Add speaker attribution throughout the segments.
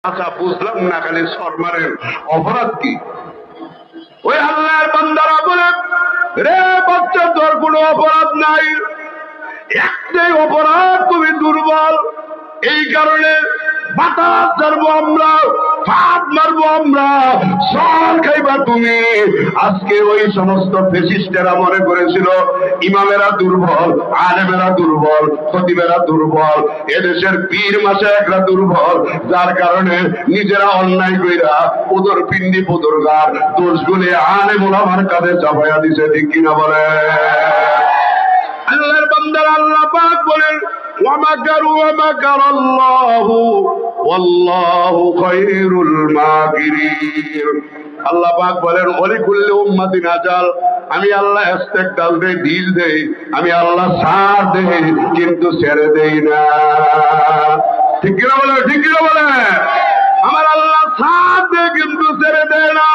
Speaker 1: আচ্ছা বুঝলাম না, খালি সরমারের অপরাধ কি? ওই আল্লাহর বান্দারা বলে, রে বাচ্চা, তোর কোনো অপরাধ নাই, একটাই অপরাধ, তুমি দুর্বল। এই কারণে বাতাস ছাড়বো আমরা, ফাঁদ মারবো আমরা, সল খাইবা তুমি। আজকে ওই সমস্ত ফেসিস্টেরা মনে করেছিল ইমামেরা দুর্বল, আলেমেরা দুর্বল, খতিবেরা দুর্বল, এদেশের পীর মাশায়েখরা দুর্বল, যার কারণে নিজেরা অন্যায় কইরা ওদের পিন্ডি পুদরগার দোষগুলি আলেম ওলামার কাঁধে চাপাইয়া দিছে। ঠিক কিনা বলে? আল্লাহর বান্দারা আল্লাহ পাক বলেন, ওয়ামাকারু ওয়ামাকারাল্লাহু ওয়াল্লাহু খায়রুল মাকিরিন। আল্লাহ পাক বলেন, ওয়ালিকুল্লি উম্মাতিন আজাল, আমি আল্লাহ ইস্তেকদাল দেই, ঢিল দেই, আমি আল্লাহ ছাড় দেই, কিন্তু ছেড়ে দেই না। ঠিক কিনা বলে? ঠিক কিনা বলে? আমার আল্লাহ ছাড় দেয় কিন্তু ছেড়ে দেয় না।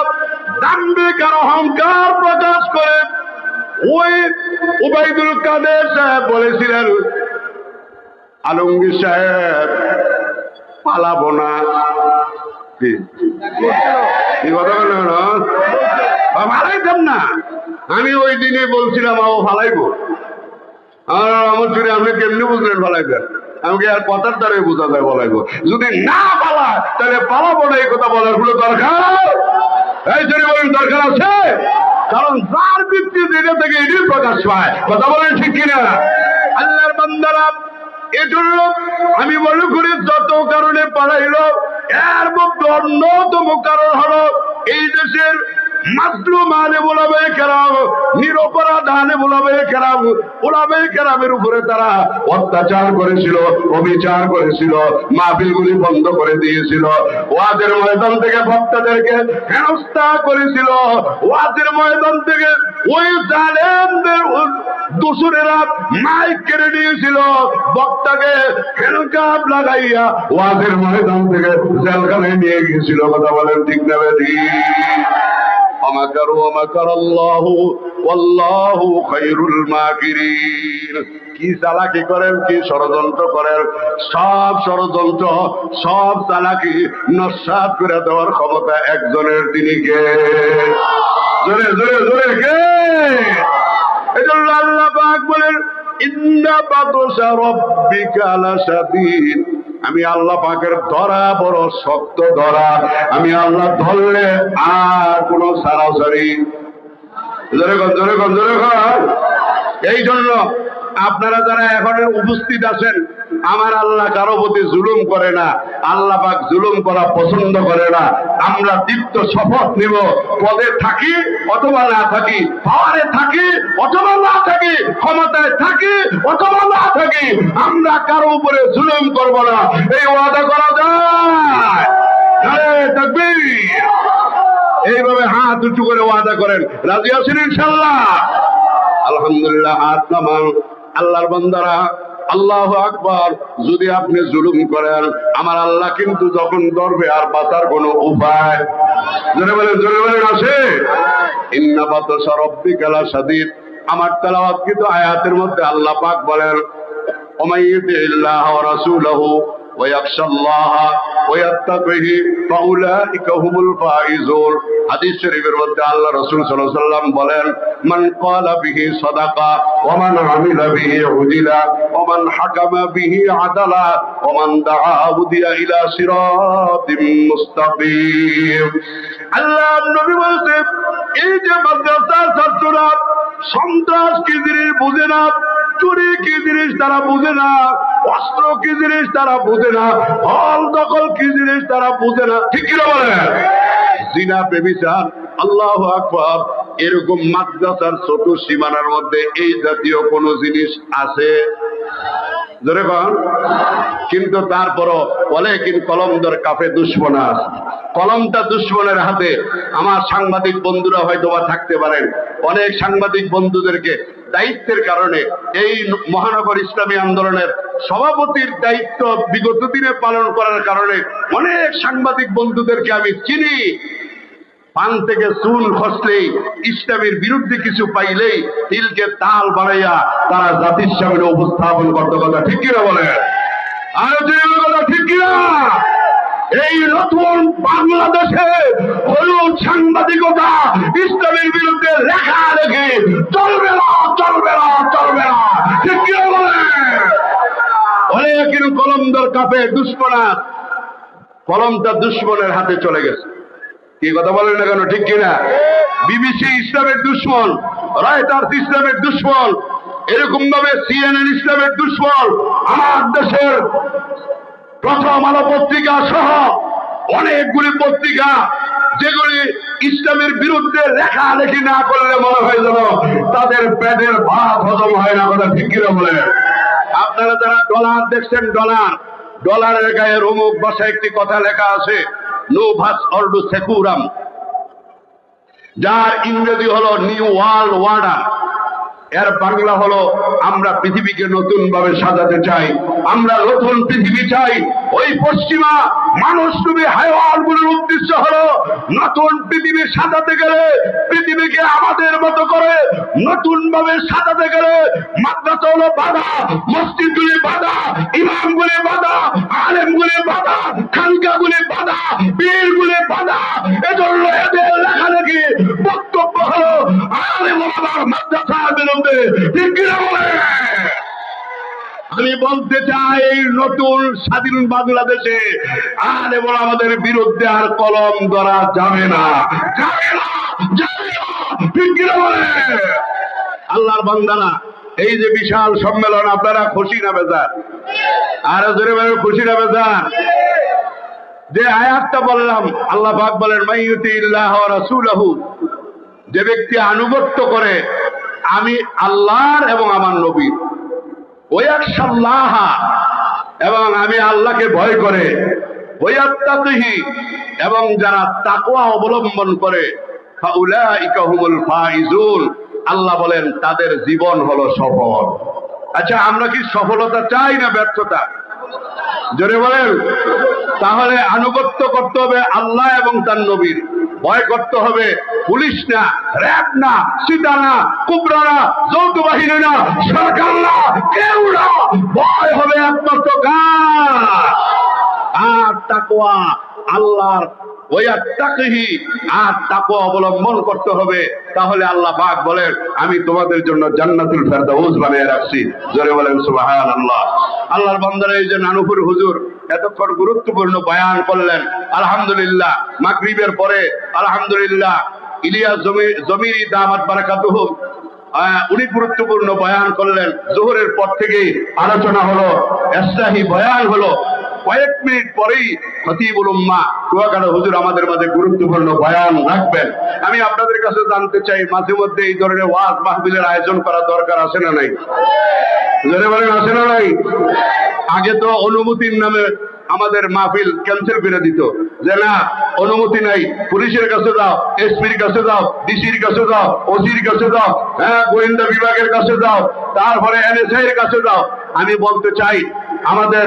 Speaker 1: দাম্ভিক আর অহংকার প্রকাশ করে ওই উবাইদুল কাদের সাহেব বলেছিলেন, আলমগীর সাহেব পালাবো না। কি কথা বললেন? ফালাইতাম না। আমি ওই দিনে বলছিলাম ও ফালাইবো। আমার চুরি আপনি কেমনি বুঝলেন ফালাইবেন? আমাকে আর কথার দ্বারে বোঝা যায় বলাইবো। যদি না পালা তাহলে পালাবো না, এই কথা বলার কোনো দরকার এই চুরি বলেন দরকার আছে? কারণ যার ভিত্তিতে এটা থেকে এটাই প্রকাশ পায়। কথা বলেন ঠিক কিনা? আল্লাহর বান্দারা, এজন্য আমি মনে করি যত কারণে পালাইল, এর মধ্যে অন্যতম কারণ হলো এই দেশের মাসলুম আলেম ওলামায়ে কেরাম, নিরপরাধ আলেম ওলামায়ে কেরাম, ওলামায়ে কেরামের উপরে তারা অত্যাচার করেছিল, অবিচার করেছিল, মাহফিলগুলি বন্ধ করে দিয়েছিল, ওয়াজের ময়দান থেকে বক্তাদেরকে হেনস্থা করেছিল, ওয়াজের ময়দান থেকে ওই জালেমদের দোসরেরা মাইক কেড়ে নিয়েছিল, বক্তাকে হেলকাপ লাগাইয়া ওয়াজের ময়দান থেকে জেলখানায় নিয়ে গিয়েছিল। কথা বলেন ঠিক না বেঠিক? ওয়ামাকারু ওয়ামাকারাল্লাহু ওয়াল্লাহু খায়রুল মাকিরিন। কি চালাকি করেন, কি ষড়যন্ত্র করেন, সব ষড়যন্ত্র, সব চালাকি নস্যাৎ করে দেওয়ার ক্ষমতা একজনের, তিনি কে? জোরে জোরে জোরে কে? এজন্য আল্লাহ পাক বলেন, ইন্না বাতশা রাব্বিকা লাশাদীদ। আমি আল্লাহ পাকের ধরা বড় শক্ত ধরা। আমি আল্লাহ ধরলে আর কোন সারাসারি। জোরে কর, জোরে কর, জোরে কর। এই জন্য আপনারা যারা এখন উপস্থিত আছেন, আমার আল্লাহ কারো প্রতি জুলুম করে না, আল্লাহ পাক জুলুম করা পছন্দ করে না। আমরা দীপ্ত শপথ নিব, পদে থাকি অথবা না থাকি, পাওয়ারে থাকি অথবা না থাকি, ক্ষমতায় থাকি অথবা না থাকি, আমরা কারো উপরে জুলুম করব না। এই ওয়াদা করা যায়? নারে তাকবীর! এইভাবে হাত উঁচু করে ওয়াদা করেন, রাজি আছেন ইনশাআল্লাহ? আলহামদুলিল্লাহ, হাত নামান। আল্লাহর বান্দারা, আল্লাহু আকবার। যদি আপনি জুলুম করেন, আমার আল্লাহ কিন্তু যখন ধরবে আর বাঁচার কোনো উপায়, জোরে বলেন, জোরে বলেন, আছে? ইন্না বাতশা রাব্বিকা লাশাদীদ। আমার তেলাওয়াত কিন্তু আয়াতের মধ্যে আল্লাহ পাক বলেন, ওমাই ইউতিল্লাহ ওয়া রাসূলহু ওয়া ইয়াখশাল্লাহ ওয়া ইয়াত্তাকিহি ফাউলাইকা হুমুল ফাইজুন। হাদিস শরীফের মধ্যে আল্লাহ রাসূল সাল্লাল্লাহু আলাইহি ওয়াসাল্লাম বলেন, মান ক্বালা বিহি সাদাকা ওয়া মান আমিলা বিহি উজিলা ওয়া মান হাকামা বিহি আদালা ওয়া মান দাআ উদিয়া ইলা সিরাতিম মুস্তাকিম। আল্লাহ নবী বলেন, এই যে মাদ্রাসার ছাত্ররা সন্ত্রাস কি জিনিস বুঝে না, চুরি কি জিনিস তারা বুঝে না, অস্ত্র কি জিনিস তারা বুঝে না, হল দখল কি জিনিস তারা বুঝে না। ঠিক কি বলে? জিনা, ব্যভিচার, আল্লাহু আকবার, এরকম মাদ্রাসার ছোট সীমানার মধ্যে এই জাতীয় কোন জিনিস আছে? জোরে কন। কিন্তু তারপরও বলে, কিন্তু কলমদার কাফে দুশ্মনা, কলমটা দুশ্মনের হাতে। আমার সাংবাদিক বন্ধুরা হয়তো বা থাকতে পারেন, অনেক সাংবাদিক বন্ধুদেরকে দায়িত্বের কারণে এই মহানগর ইসলামী আন্দোলনের সভাপতির দায়িত্ব বিগত দিনে পালন করার কারণে অনেক সাংবাদিক বন্ধুদেরকে আমি চিনি। পান থেকে চুন খসলেই, ইসলামের বিরুদ্ধে কিছু পাইলেই তিলকে তাল বানাইয়া তারা জাতির সামনে উপস্থাপন করতে। কথা ঠিক কিনা বলে? আর কথা ঠিক কিনা? এই নতুন বাংলাদেশে হলুদ সাংবাদিকতা ইসলামের বিরুদ্ধে লেখালেখি চলবে না, চলবে না, চলবে না। ঠিক কি বলে? অনেকের কলমদার কাপে দুশ্মনাথ, কলমটা দুশ্মনের হাতে চলে গেছে। কি কথা বলেন না কেন? ঠিক কিনা? বিবিসি ইসলামের দুশ্মন, রয়টার্স ইসলামের দুশ্মন, এরকম ভাবে CNN ইসলামের দুশ্মন। আমার দেশের প্রথম আলো পত্রিকা সহ অনেকগুলি পত্রিকা যেগুলি ইসলামের বিরুদ্ধে লেখালেখি না করলে মনে হয় যেন তাদের পেটের ভাত হজম হয় না। কথা ঠিক কিনা বলে? আপনারা যারা ডলার দেখছেন, ডলারের গায়ে অমুক ভাষায় একটি কথা লেখা আছে, নো ভাস অর্ডু সেকুরাম, যার ইংরেজি হলো নিউ ওয়ার্ল্ড অর্ডার। এর বাংলা হলো আমরা পৃথিবীকে নতুন ভাবে সাজাতে চাই, আমরা নতুন পৃথিবী চাই। ওই পশ্চিমা মানুষরূপী হায়াওয়ানগুলোর উদ্দেশ্য হলো নতুন পৃথিবী সাজাতে গেলে, পৃথিবীকে আমাদের মতো করে নতুন ভাবে সাজাতে গেলে মাদ্রাসা হলো বাধা, মসজিদগুলি বাধা, ইমামগুলি বাধা, আলেমগুলি বাধা, খানকাগুলি বাধা, পীরগুলি বাধা। এজন্য এদের লেখালেখি বক্তব্য হলো আলেম ওলামার মাদ্রাসার বিরুদ্ধে। ঠিক কিনা বলে? আমি বলতে চাই, এই নতুন স্বাধীন বাংলাদেশে আলেম ওলামাদের বিরুদ্ধে আর কলম ধরা যাবে না, যাবে না, যাবে না। ঠিক কিনা বলে? আল্লাহর বান্দারা, এই যে বিশাল সম্মেলন, আপনারা খুশি না বেজার? আর জোরে বলেন, খুশি না বেজার? যে আয়াতটা বললাম, আল্লাহ পাক বলেন মাইয়ুতিল্লাহ ওয়া রাসূলহু, যে ব্যক্তি আনুগত্য করে আমি আল্লাহর এবং আমার নবীর, ওয়ায়াখশাল্লাহ, এবং আমি আল্লাহকে ভয় করে, ওয়ায়াত্তাকিহি, এবং যারা তাকওয়া অবলম্বন করে, ফাউলাইকা হুমুল ফাইজুন, আল্লাহ বলেন তাদের জীবন হলো সফল। আচ্ছা, আমরা কি সফলতা চাই না ব্যর্থতা? জোরে বলেন। তাহলে আনুগত্য করতে হবে আল্লাহ এবং তার নবীর, ভয় করতে হবে পুলিশ না, র‍্যাব না, সিটা না, কুবরা না, যৌথ বাহিনী না, সরকার না, কেউ না। ভয় হবে একমাত্র কার? আর তাকওয়া, আল্লাহর ওয়াত্তাকিহি, আর তাকওয়া অবলম্বন করতে হবে। তাহলে আল্লাহ পাক বলেন আমি তোমাদের জন্য জান্নাতুল ফেরদাউস বানিয়ে রাখছি। জোরে বলেন সুবহানাল্লাহ। আল্লাহর বান্দারা, এই যে নানুপুর হুজুর এতক্ষণ গুরুত্বপূর্ণ বয়ান করলেন, আলহামদুলিল্লাহ। মাগরিবের পরে আলহামদুলিল্লাহ ইলিয়াস জমিরি দামাত বারাকাতুহু, উনি গুরুত্বপূর্ণ বয়ান করলেন। জোহরের পর থেকেই আলোচনা হলো, ইসলাহি বয়ান হলো। কয়েক মিনিট পরেই খতিবুল উম্মাহ কুয়াকাটা হুজুর আমাদের মাঝে গুরুত্বপূর্ণ বয়ান রাখবেন। আমি আপনাদের কাছে জানতে চাই, মাঝে মধ্যে এই ধরনের ওয়াজ মাহফিলের আয়োজন করা দরকার আছে না নাই? জোরে বলেন, আছে না নাই? আগে তো অনুমতির নামে আমাদের মাহফিল ক্যান্সেল করে দিত, যে না অনুমতি নাই, পুলিশের কাছে যাও, এসপির কাছে যাও, ডিসির কাছে যাও, ওসির কাছে যাও, গোয়েন্দা বিভাগের কাছে যাও, তারপরে NSA এর কাছে যাও। আমি বলতে চাই, আমাদের